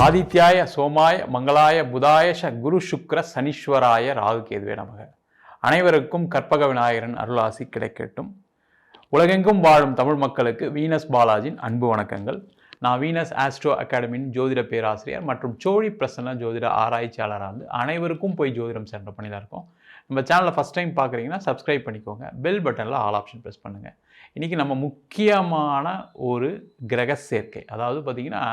ஆதித்யாய சோமாய மங்களாய புதாய குரு சுக்ர சனீஸ்வராய ராகு கேதுவே நமக. அனைவருக்கும் கற்பக விநாயகரின் அருளாசி கிடைக்கட்டும். உலகெங்கும் வாழும் தமிழ் மக்களுக்கு வீனஸ் பாலாஜின் அன்பு வணக்கங்கள். நான் வீனஸ் ஆஸ்ட்ரோ அகாடமியின் ஜோதிட பேராசிரியர் மற்றும் சோழி பிரசன்ன ஜோதிட ஆராய்ச்சியாளராக இருந்து அனைவருக்கும் போய் ஜோதிடம் சென்ற பண்ணி தான் இருக்கோம். நம்ம சேனலை ஃபஸ்ட் டைம் பார்க்குறீங்கன்னா சப்ஸ்கிரைப் பண்ணிக்கோங்க, பெல் பட்டனில் ஆல் ஆப்ஷன் ப்ரெஸ் பண்ணுங்கள். இன்றைக்கி நம்ம முக்கியமான ஒரு கிரக சேர்க்கை, அதாவது பார்த்திங்கன்னா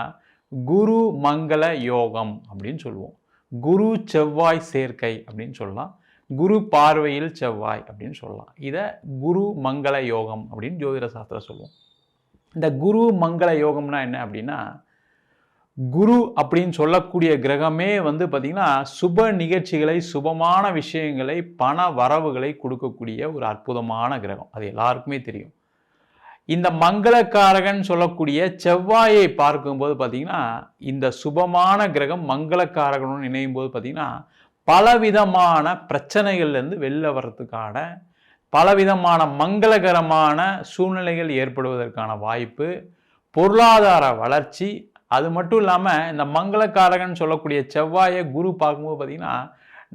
குரு மங்கள யோகம் அப்படின்னு சொல்லுவோம். குரு செவ்வாய் சேர்க்கை அப்படின்னு சொல்லலாம், குரு பார்வையில் செவ்வாய் அப்படின்னு சொல்லலாம். இதை குரு மங்கள யோகம் அப்படின்னு ஜோதிட சாஸ்திரம் சொல்லுவோம். இந்த குரு மங்கள யோகம்னா என்ன அப்படின்னா, குரு அப்படின்னு சொல்லக்கூடிய கிரகமே பார்த்திங்கன்னா சுப நிகழ்ச்சிகளை, சுபமான விஷயங்களை, பண வரவுகளை கொடுக்கக்கூடிய ஒரு அற்புதமான கிரகம். அது எல்லாருக்குமே தெரியும். இந்த மங்களக்காரகன் சொல்லக்கூடிய செவ்வாயை பார்க்கும்போது பார்த்திங்கன்னா, இந்த சுபமான கிரகம் மங்களக்காரகனும் இணையும் போது பார்த்திங்கன்னா பலவிதமான பிரச்சனைகள்லேருந்து வெளில வர்றதுக்கான, பலவிதமான மங்களகரமான சூழ்நிலைகள் ஏற்படுவதற்கான வாய்ப்பு, பொருளாதார வளர்ச்சி. அது மட்டும் இல்லாமல் இந்த மங்களக்காரகன் சொல்லக்கூடிய செவ்வாயை குரு பார்க்கும்போது பார்த்திங்கன்னா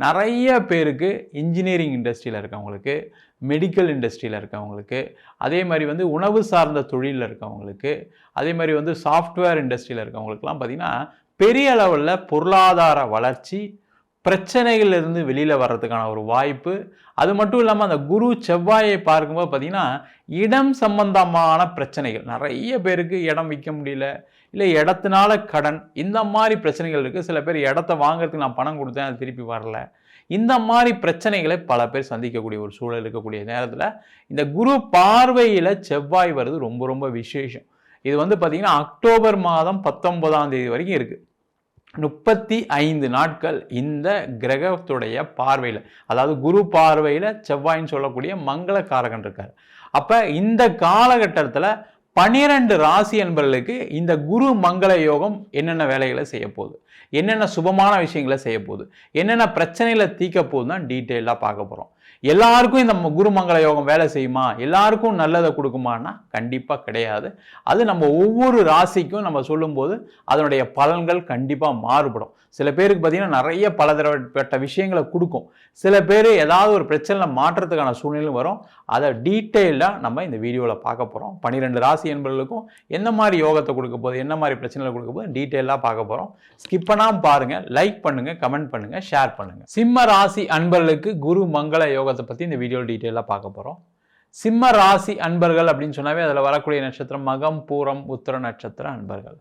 நிறைய பேருக்கு இன்ஜினியரிங் இண்டஸ்ட்ரியில் இருக்கவங்களுக்கு, மெடிக்கல் இண்டஸ்ட்ரியில் இருக்கவங்களுக்கு, அதே மாதிரி உணவு சார்ந்த தொழிலில் இருக்கவங்களுக்கு, அதே மாதிரி சாஃப்ட்வேர் இண்டஸ்ட்ரியில் இருக்கவங்களுக்குலாம் பார்த்திங்கன்னா பெரிய அளவில் பொருளாதார வளர்ச்சி, பிரச்சனைகள்லேருந்து வெளியில் வர்றதுக்கான ஒரு வாய்ப்பு. அது மட்டும் இல்லாமல் அந்த குரு செவ்வாயை பார்க்கும்போது பார்த்திங்கன்னா இடம் சம்பந்தமான பிரச்சனைகள், நிறைய பேருக்கு இடம் விற்க முடியல, இல்லை இடத்தினால கடன், இந்த மாதிரி பிரச்சனைகள் இருக்குது. சில பேர் இடத்த வாங்குறதுக்கு நான் பணம் கொடுத்தேன், அது திருப்பி வரல. இந்த மாதிரி பிரச்சனைகளை பல பேர் சந்திக்கக்கூடிய ஒரு சூழல் இருக்கக்கூடிய நேரத்தில் இந்த குரு பார்வையில் செவ்வாய் வருது ரொம்ப ரொம்ப விசேஷம். இது பார்த்திங்கன்னா அக்டோபர் மாதம் 19ஆம் தேதி வரைக்கும் இருக்குது. 35 நாட்கள் இந்த கிரகத்துடைய பார்வையில், அதாவது குரு பார்வையில் செவ்வாயின்னு சொல்லக்கூடிய மங்களக்காரகன் இருக்கார். அப்போ இந்த காலகட்டத்தில் 12 ராசி என்பவர்களுக்கு இந்த குரு மங்கள யோகம் என்னென்ன வேலைகளை செய்ய போகுது, என்னென்ன சுபமான விஷயங்களை செய்ய போகுது, என்னென்ன பிரச்சனைகளை தீர்க்க போகுதுன்னு தான் டீட்டெயிலாக பார்க்க போகிறோம். எல்லாருக்கும் இந்த குரு மங்கள யோகம் வேலை செய்யுமா, எல்லாருக்கும் நல்லதை கொடுக்குமான்னா கண்டிப்பாக கிடையாது. அது நம்ம ஒவ்வொரு ராசிக்கும் நம்ம சொல்லும்போது அதனுடைய பலன்கள் கண்டிப்பாக மாறுபடும். சில பேருக்கு பார்த்திங்கன்னா நிறைய பலதரப்பட்ட விஷயங்களை கொடுக்கும், சில பேர் ஏதாவது ஒரு பிரச்சனை மாற்றத்துக்கான சூழ்நிலையும் வரும். அதை டீட்டெயிலாக நம்ம இந்த வீடியோவில் பார்க்க போகிறோம். 12 ராசி என்பவர்களுக்கும் என்ன மாதிரி யோகத்தை கொடுக்க போகுது, என்ன மாதிரி பிரச்சனைகளை கொடுக்க போகுது டீட்டெயிலாக பார்க்க போகிறோம். ஸ்கிப் பண்ணாமல் பாருங்கள், லைக் பண்ணுங்கள், கமெண்ட் பண்ணுங்கள், ஷேர் பண்ணுங்கள். சிம்ம ராசி அன்பர்களுக்கு குரு மங்கள யோகத்தை பற்றி இந்த வீடியோவில் டீட்டெயிலாக பார்க்க போகிறோம். சிம்ம ராசி அன்பர்கள் அப்படின்னு சொன்னாவே அதில் வரக்கூடிய நட்சத்திரம் மகம், பூரம், உத்திர நட்சத்திர அன்பர்கள்.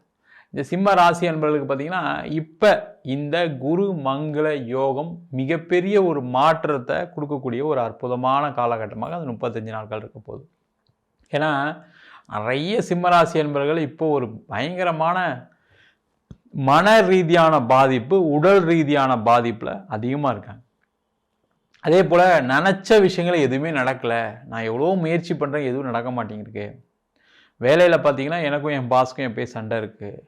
இந்த சிம்ம ராசி அன்பர்களுக்கு பார்த்திங்கன்னா இப்போ இந்த குரு மங்கள யோகம் மிகப்பெரிய ஒரு மாற்றத்தை கொடுக்கக்கூடிய ஒரு அற்புதமான காலகட்டமாக அது 35 நாட்கள் இருக்க போகுது. ஏன்னா நிறைய சிம்மராசி அன்பர்கள் இப்போ ஒரு பயங்கரமான மன ரீதியான பாதிப்பு, உடல் ரீதியான பாதிப்பில் அதிகமாக இருக்காங்க. அதே போல் நினச்ச விஷயங்கள் எதுவுமே நடக்கலை, நான் எவ்வளோ முயற்சி பண்ணுறேன் எதுவும் நடக்க மாட்டேங்கிருக்கு. வேலையில் பார்த்திங்கன்னா எனக்கும் என் பாஸ்க்கும் எப்போயும் சண்டை இருக்குது,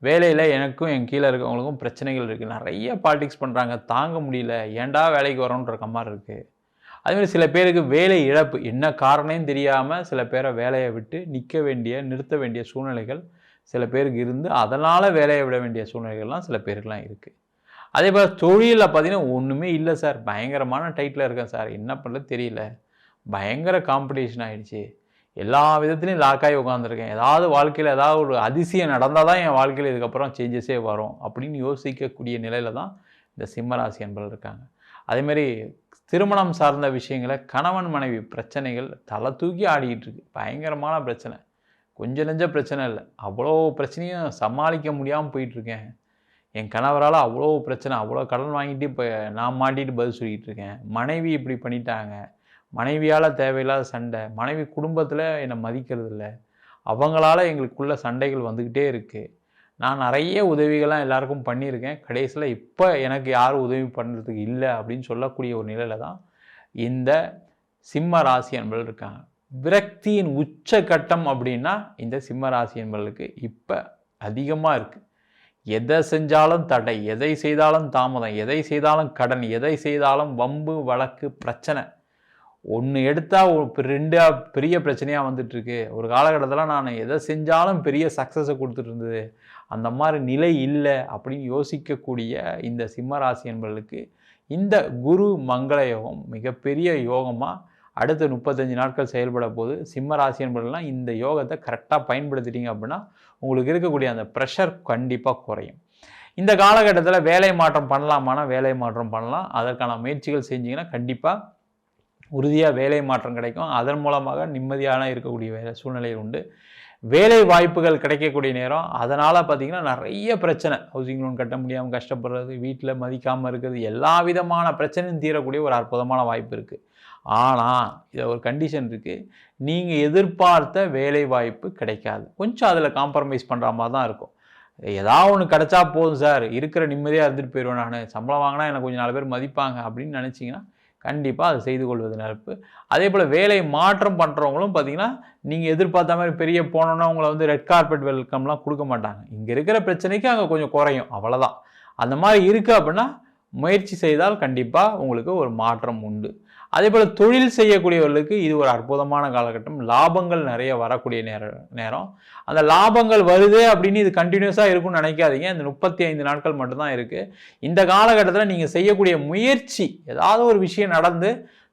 வேலையில் எனக்கும் என் கீழே இருக்கவங்களுக்கும் பிரச்சனைகள் இருக்குது, நிறைய பாலிடிக்ஸ் பண்ணுறாங்க, தாங்க முடியல, ஏன்டா வேலைக்கு வரோன்ற மாதிரி இருக்குது. அதுமாதிரி சில பேருக்கு வேலை இழப்பு, என்ன காரணம் தெரியாமல் சில பேரை வேலையை விட்டு நிறுத்த வேண்டிய சூழ்நிலைகள் சில பேருக்கு இருந்து அதனால் வேலையை விட வேண்டிய சூழ்நிலைகள்லாம் சில பேருக்குலாம் இருக்குது. அதே போல் தொழிலில் பார்த்திங்கன்னா ஒன்றுமே இல்லை சார், பயங்கரமான டைட்டில் இருக்கேன் சார், என்ன பண்ணுறது தெரியல, பயங்கர காம்படிஷன் ஆகிடுச்சு, எல்லா விதத்துலையும் லாக்காகி உட்காந்துருக்கேன், ஏதாவது வாழ்க்கையில் ஏதாவது ஒரு அதிசயம் நடந்தால் தான் என் வாழ்க்கையில் இதுக்கப்புறம் சேஞ்சஸே வரும் அப்படின்னு யோசிக்கக்கூடிய நிலையில் தான் இந்த சிம்மராசி என்பர்கள் இருக்காங்க. அதேமாதிரி திருமணம் சார்ந்த விஷயங்களை, கணவன் மனைவி பிரச்சனைகள் தலை தூக்கி ஆடிக்கிட்டு இருக்கு, பயங்கரமான பிரச்சனை, கொஞ்சம் நெஞ்ச பிரச்சனை இல்லை, அவ்வளோ பிரச்சனையும் சமாளிக்க முடியாமல் போயிட்டுருக்கேன், என் கணவரால் அவ்வளோ பிரச்சனை, அவ்வளோ கடன் வாங்கிட்டு இப்போ நான் மாட்டிட்டு பதில் சொல்லிகிட்டு இருக்கேன், மனைவி இப்படி பண்ணிட்டாங்க, மனைவியால் தேவையில்லாத சண்டை, மனைவி குடும்பத்தில் என்னை மதிக்கிறது இல்லை, அவங்களால எங்களுக்குள்ள சண்டைகள் வந்துக்கிட்டே இருக்குது, நான் நிறைய உதவிகள்லாம் எல்லாருக்கும் பண்ணியிருக்கேன், கடைசியில் இப்போ எனக்கு யாரும் உதவி பண்ணுறதுக்கு இல்லை அப்படின்னு சொல்லக்கூடிய ஒரு நிலையில் தான் இந்த சிம்ம ராசி என்பர்கள் இருக்காங்க. விரக்தியின் உச்சகட்டம் அப்படின்னா இந்த சிம்ம ராசி என்பர்களுக்கு இப்போ அதிகமாக இருக்குது. எதை செஞ்சாலும் தடை, எதை செய்தாலும் தாமதம், எதை செய்தாலும் கடன், எதை செய்தாலும் வம்பு வழக்கு பிரச்சனை, ஒன்று எடுத்தால் ரெண்டாக பெரிய பிரச்சனையாக வந்துட்டுருக்கு. ஒரு காலகட்டத்தில் நான் எதை செஞ்சாலும் பெரிய சக்ஸஸை கொடுத்துட்டு இருந்தது, அந்த மாதிரி நிலை இல்லை அப்படின்னு யோசிக்கக்கூடிய இந்த சிம்ம ராசி என்பவர்களுக்கு இந்த குரு மங்கள யோகம் மிகப்பெரிய யோகமாக அடுத்த 35 நாட்கள் செயல்பட போது. சிம்ம ராசி என்பவர்கள்லாம் இந்த யோகத்தை கரெக்டாக பயன்படுத்திட்டீங்க அப்படின்னா உங்களுக்கு இருக்கக்கூடிய அந்த ப்ரெஷர் கண்டிப்பாக குறையும். இந்த காலகட்டத்தில் வேலை மாற்றம் பண்ணலாமானா வேலை மாற்றம் பண்ணலாம். அதற்கான முயற்சிகள் செஞ்சீங்கன்னா கண்டிப்பாக உறுதியாக வேலை மாற்றம் கிடைக்கும். அதன் மூலமாக நிம்மதியான இருக்கக்கூடிய சூழ்நிலை உண்டு. வேலை வாய்ப்புகள் கிடைக்கக்கூடிய நேரம். அதனால் பார்த்திங்கன்னா நிறைய பிரச்சனை, ஹவுசிங் லோன் கட்ட முடியாமல் கஷ்டப்படுறது, வீட்டில் மதிக்காமல் இருக்கிறது, எல்லா விதமான பிரச்சனையும் தீரக்கூடிய ஒரு அற்புதமான வாய்ப்பு இருக்குது. ஆனால் இதில் ஒரு கண்டிஷன் இருக்குது. நீங்கள் எதிர்பார்த்த வேலை வாய்ப்பு கிடைக்காது. கொஞ்சம் அதில் காம்ப்ரமைஸ் பண்ணுற மாதிரி தான் இருக்கும். ஏதாவது ஒன்று கிடச்சா போதும் சார், இருக்கிற நிம்மதியாக இருந்துட்டு போயிடுவேன், நான் சம்பளம் வாங்கினா எனக்கு கொஞ்சம் 4 பேர் மதிப்பாங்க அப்படின்னு நினச்சிங்கன்னா கண்டிப்பாக அதை செய்து கொள்வது நட்பு. அதே போல் வேலை மாற்றம் பண்ணுறவங்களும் பார்த்திங்கன்னா நீங்கள் எதிர்பார்த்த மாதிரி பெரிய போனோன்னா உங்களை வந்து ரெட் கார்பெட் வெல்கம்லாம் கொடுக்க மாட்டாங்க. இங்கே இருக்கிற பிரச்சனைக்கு அங்கே கொஞ்சம் குறையும், அவ்வளோதான். அந்த மாதிரி இருக்குது அப்படின்னா முயற்சி செய்தால் கண்டிப்பாக உங்களுக்கு ஒரு மாற்றம் உண்டு. அதே போல் தொழில் செய்யக்கூடியவர்களுக்கு இது ஒரு அற்புதமான காலகட்டம். லாபங்கள் நிறைய வரக்கூடிய நேரம். அந்த லாபங்கள் வருது அப்படின்னு இது கண்டினியூஸாக இருக்கும்னு நினைக்காதீங்க. இந்த 35 நாட்கள் மட்டும்தான் இருக்குது. இந்த காலகட்டத்தில் நீங்கள் செய்யக்கூடிய முயற்சி ஏதாவது ஒரு விஷயம் நடந்து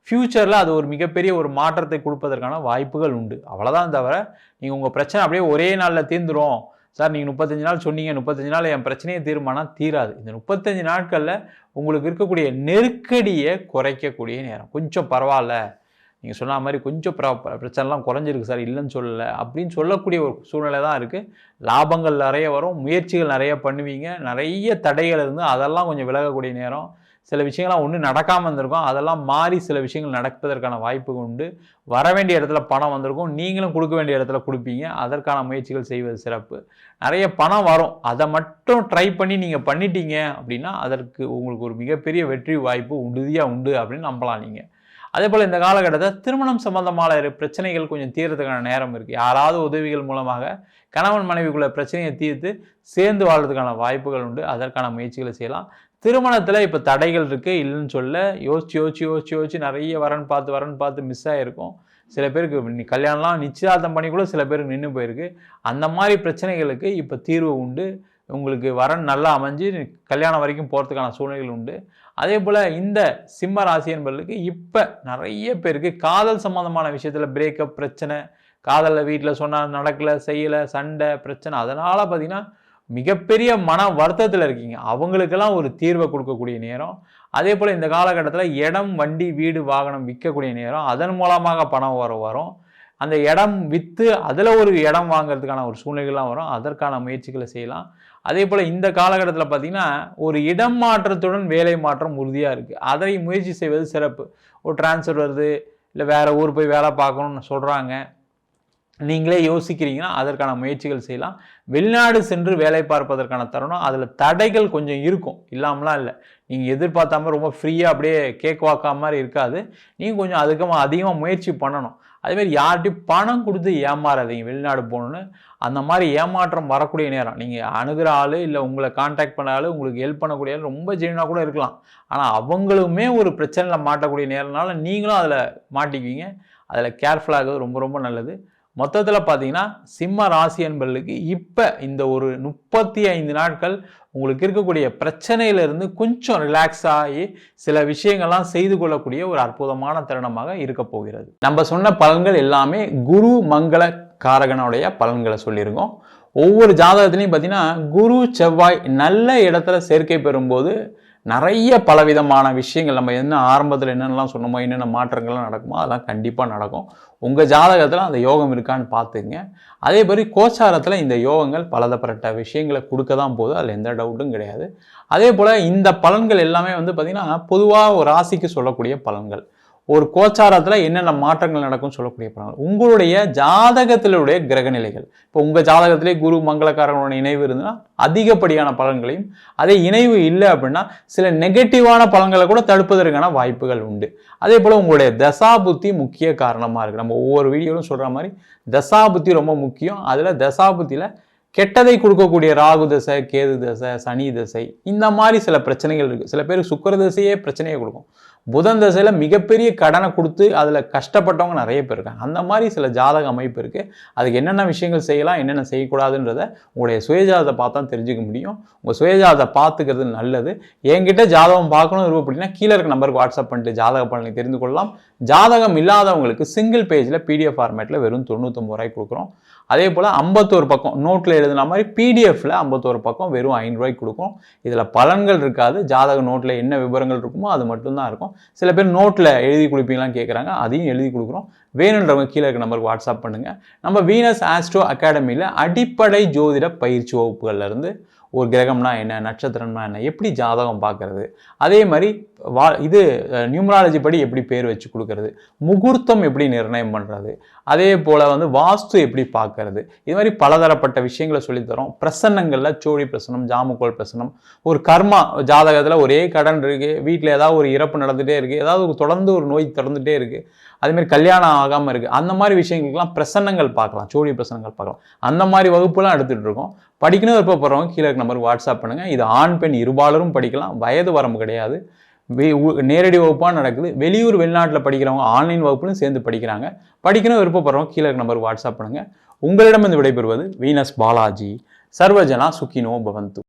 ஃப்யூச்சரில் அது ஒரு மிகப்பெரிய ஒரு மாற்றத்தை கொடுப்பதற்கான வாய்ப்புகள் உண்டு. அவ்வளோதான். தவிர நீங்கள் உங்கள் பிரச்சனை அப்படியே ஒரே நாளில் தீர்ந்துடும் சார், நீங்கள் 35 நாள் சொன்னீங்க, 35 நாள் என் பிரச்சனையை தீர்மானம் தீராது. இந்த 35 நாட்களில் உங்களுக்கு இருக்கக்கூடிய நெருக்கடியை குறைக்கக்கூடிய நேரம். கொஞ்சம் பரவாயில்ல, நீங்கள் சொன்ன மாதிரி கொஞ்சம் பிரச்சனைலாம் குறைஞ்சிருக்கு சார், இல்லைன்னு சொல்லலை அப்படின்னு சொல்லக்கூடிய ஒரு சூழ்நிலை தான் இருக்குது. லாபங்கள் நிறைய வரும், முயற்சிகள் நிறைய பண்ணுவீங்க, நிறைய தடைகள் இருந்து அதெல்லாம் கொஞ்சம் விலகக்கூடிய நேரம். சில விஷயங்கள்லாம் ஒன்றும் நடக்காமல் இருந்திருக்கும், அதெல்லாம் மாறி சில விஷயங்கள் நடப்பதற்கான வாய்ப்பு உண்டு. வர வேண்டிய இடத்துல பணம் வந்திருக்கும், நீங்களும் கொடுக்க வேண்டிய இடத்துல கொடுப்பீங்க. அதற்கான முயற்சிகள் செய்வது சிறப்பு. நிறைய பணம் வரும், அதை மட்டும் ட்ரை பண்ணி நீங்கள் பண்ணிட்டீங்க அப்படின்னா அதற்கு உங்களுக்கு ஒரு மிகப்பெரிய வெற்றி வாய்ப்பு உறுதியாக உண்டு அப்படின்னு நம்பலாம் நீங்கள். அதே போல் இந்த காலகட்டத்தில் திருமணம் சம்பந்தமான பிரச்சனைகள் கொஞ்சம் தீர்றதுக்கான நேரம் இருக்குது. யாராவது உதவிகள் மூலமாக கணவன் மனைவிக்குள்ள பிரச்சனையை தீர்த்து சேர்ந்து வாழ்றதுக்கான வாய்ப்புகள் உண்டு. அதற்கான முயற்சிகளை செய்யலாம். திருமணத்தில் இப்போ தடைகள் இருக்குது, இல்லைன்னு சொல்ல யோசிச்சு நிறைய வரன் பார்த்து மிஸ் ஆகிருக்கும். சில பேருக்கு கல்யாணம்லாம் நிச்சயார்த்தம் பண்ணி கூட சில பேருக்கு நின்று போயிருக்கு. அந்த மாதிரி பிரச்சனைகளுக்கு இப்போ தீர்வு உண்டு. உங்களுக்கு வரன் நல்லா அமைஞ்சு கல்யாணம் வரைக்கும் போகிறதுக்கான சூழ்நிலைகள் உண்டு. அதே போல் இந்த சிம்ம ராசி என்பவர்களுக்கு இப்போ நிறைய பேருக்கு காதல் சம்பந்தமான விஷயத்தில் பிரேக்கப் பிரச்சனை, காதலில் வீட்டில் சொன்னால் நடக்கலை, செய்யலை, சண்டை பிரச்சனை, அதனால் பார்த்திங்கன்னா மிகப்பெரிய மன வருத்தத்தில் இருக்கீங்க. அவங்களுக்கெல்லாம் ஒரு தீர்வை கொடுக்கக்கூடிய நேரம். அதே போல் இந்த காலகட்டத்தில் இடம், வண்டி, வீடு, வாகனம் விற்கக்கூடிய நேரம். அதன் மூலமாக பணம் வரும். அந்த இடம் விற்று அதில் ஒரு இடம் வாங்கிறதுக்கான ஒரு சூழ்நிலைகள்லாம் வரும். அதற்கான முயற்சிகளை செய்யலாம். அதே போல் இந்த காலகட்டத்தில் பார்த்திங்கன்னா ஒரு இடம் மாற்றத்துடன் வேலை மாற்றம் உறுதியாக இருக்குது. அதை முயற்சி செய்வது சிறப்பு. ஒரு டிரான்ஸ்ஃபர் வருது, இல்லை வேறு ஊர் போய் வேலை பார்க்கணுன்னு சொல்கிறாங்க, நீங்களே யோசிக்கிறீங்கன்னா அதற்கான முயற்சிகள் செய்யலாம். வெளிநாடு சென்று வேலை பார்ப்பதற்கான தருணம். அதில் தடைகள் கொஞ்சம் இருக்கும், இல்லாமலாம் இல்லை. நீங்கள் எதிர்பார்த்தாம ரொம்ப ஃப்ரீயாக அப்படியே கேக் வாக்கா மாதிரி இருக்காது. நீங்கள் கொஞ்சம் அதிகமாக முயற்சி பண்ணணும். அதேமாதிரி யார்கிட்டையும் பணம் கொடுத்து ஏமாறாதீங்க. வெளிநாடு போகணுன்னு அந்த மாதிரி ஏமாற்றம் வரக்கூடிய நேரம். நீங்கள் அணுகிற ஆள், இல்லை உங்களை கான்டாக்ட் பண்ண ஆள், உங்களுக்கு ஹெல்ப் பண்ணக்கூடிய ஆள் ரொம்ப ஜெனியூனாக கூட இருக்கலாம். ஆனால் அவங்களுமே ஒரு பிரச்சனையில் மாட்டக்கூடிய நேரம்னால நீங்களும் அதில் மாட்டிக்குவீங்க. அதில் கேர்ஃபுல்லாகிறது ரொம்ப ரொம்ப நல்லது. மொத்தத்தில் பார்த்தீங்கன்னா சிம்ம ராசி என்பவர்களுக்கு இப்போ இந்த ஒரு 35 நாட்கள் உங்களுக்கு இருக்கக்கூடிய பிரச்சனையிலிருந்து கொஞ்சம் ரிலாக்ஸ் ஆகி சில விஷயங்கள்லாம் செய்து கொள்ளக்கூடிய ஒரு அற்புதமான தருணமாக இருக்க போகிறது. நம்ம சொன்ன பலன்கள் எல்லாமே குரு மங்கள காரகனுடைய பலன்களை சொல்லியிருக்கோம். ஒவ்வொரு ஜாதகத்திலையும் பார்த்தீங்கன்னா குரு செவ்வாய் நல்ல இடத்துல சேர்க்கை பெறும்போது நிறைய பலவிதமான விஷயங்கள் நம்ம என்ன ஆரம்பத்தில் என்னென்னலாம் சொன்னோமோ, என்னென்ன மாற்றங்கள்லாம் நடக்குமோ அதெல்லாம் கண்டிப்பாக நடக்கும். உங்கள் ஜாதகத்தில் அந்த யோகம் இருக்கான்னு பார்த்துங்க. அதே மாதிரி கோச்சாரத்தில் இந்த யோகங்கள் பலதரப்பட்ட விஷயங்களை கொடுக்க தான் போகுது, அதில் எந்த டவுட்டும் கிடையாது. அதே போல் இந்த பலன்கள் எல்லாமே வந்து பார்த்திங்கன்னா பொதுவாக ஒரு ராசிக்கு சொல்லக்கூடிய பலன்கள். ஒரு கோச்சாரத்தில் என்னென்ன மாற்றங்கள் நடக்கும்னு சொல்லக்கூடிய பலன்கள். உங்களுடைய ஜாதகத்திலுடைய கிரகநிலைகள், இப்போ உங்கள் ஜாதகத்திலே குரு மங்களக்காரனோட இணைவு இருந்ததுன்னா அதிகப்படியான பலன்களையும், அதே இணைவு இல்லை அப்படின்னா சில நெகட்டிவான பலன்களை கூட தடுப்பதற்கான வாய்ப்புகள் உண்டு. அதே போல் உங்களுடைய தசாபுத்தி முக்கிய காரணமாக இருக்குது. நம்ம ஒவ்வொரு வீடியோவிலும் சொல்கிற மாதிரி தசாபுத்தி ரொம்ப முக்கியம். அதில் தசாபுத்தியில் கெட்டதை கொடுக்கக்கூடிய ராகு தசை, கேது தசை, சனி தசை, இந்த மாதிரி சில பிரச்சனைகள் இருக்குது. சில பேருக்கு சுக்கிர தசையே பிரச்சனையை கொடுக்கும். புதன் தசையில் மிகப்பெரிய கடனை கொடுத்து அதில் கஷ்டப்பட்டவங்க நிறைய பேர் இருக்காங்க. அந்த மாதிரி சில ஜாதக அமைப்பு இருக்குது. அதுக்கு என்னென்ன விஷயங்கள் செய்யலாம், என்னென்ன செய்யக்கூடாதுன்றதை உங்களுடைய சுயஜாதத்தை பார்த்தா தெரிஞ்சுக்க முடியும். உங்கள் சுயஜாதத்தை பார்த்துக்கிறது நல்லது. என்கிட்ட ஜாதகம் பார்க்கணும் அப்படின்னா கீழே இருக்க நம்பருக்கு வாட்ஸ்அப் பண்ணிட்டு ஜாதக பலனை தெரிந்து கொள்ளலாம். ஜாதகம் இல்லாதவங்களுக்கு சிங்கிள் பேஜில் PDF ஃபார்மேட்டில் வெறும் 99 ரூபாய்க்கு கொடுக்குறோம். அதே போல் 51 பக்கம் நோட்டில் எழுதுன மாதிரி PDFல 51 பக்கம் வெறும் 5 ரூபாய்க்கு கொடுக்கும். இதில் பலன்கள் இருக்காது. ஜாதக நோட்டில் என்ன விவரங்கள் இருக்குமோ அது மட்டும்தான் இருக்கும். சில பேர் நோட்டில் எழுதி கொடுப்பீங்களான்னு கேட்குறாங்க, அதையும் எழுதி கொடுக்குறோம். வேணுன்றவங்க கீழே இருக்க நம்பருக்கு வாட்ஸ்அப் பண்ணுங்கள். நம்ம வீனஸ் ஆஸ்ட்ரோ அகாடமியில் அடிப்படை ஜோதிட பயிற்சி வகுப்புகள்லேருந்து ஒரு கிரகம்னா என்ன, நட்சத்திரம்னா என்ன, எப்படி ஜாதகம் பார்க்கறது, அதே மாதிரி நியூமராலஜி படி எப்படி பேர் வச்சு கொடுக்கறது, முகூர்த்தம் எப்படி நிர்ணயம் பண்ணுறது, அதே போல் வாஸ்து எப்படி பார்க்கறது, இது மாதிரி பலதரப்பட்ட விஷயங்களை சொல்லித்தரோம். பிரசன்னங்களில் சோழி பிரசனம், ஜாமுக்கோல் பிரசனம், ஒரு கர்மா ஜாதகத்தில் ஒரே கடன் இருக்குது, வீட்டில் ஏதாவது ஒரு இறப்பு நடந்துகிட்டே இருக்குது, ஏதாவது தொடர்ந்து ஒரு நோய் தொடர்ந்துகிட்டே இருக்குது, அதேமாதிரி கல்யாணம் ஆகாமல் இருக்குது, அந்த மாதிரி விஷயங்களுக்கெல்லாம் பிரசன்னங்கள் பார்க்கலாம், சோழி பிரசனங்கள் பார்க்கலாம். அந்த மாதிரி வகுப்புலாம் எடுத்துகிட்டு இருக்கோம். படிக்கணும் விருப்பப்படுறவங்க கீழே நம்பருக்கு வாட்ஸ்அப் பண்ணுங்கள். இது ஆண் பெண் இருபாலரும் படிக்கலாம், வயது வரம்பு கிடையாது. நேரடி வகுப்பாக நடக்குது. வெளியூர் வெளிநாட்டில் படிக்கிறவங்க ஆன்லைன் வகுப்புலையும் சேர்ந்து படிக்கிறாங்க. படிக்கணும் விருப்பப்படுறவங்க கீழே நம்பருக்கு வாட்ஸ்அப் பண்ணுங்கள். உங்களிடம் விடைபெறுவது வீனஸ் பாலாஜி. சர்வஜனா சுகினோ பவந்து.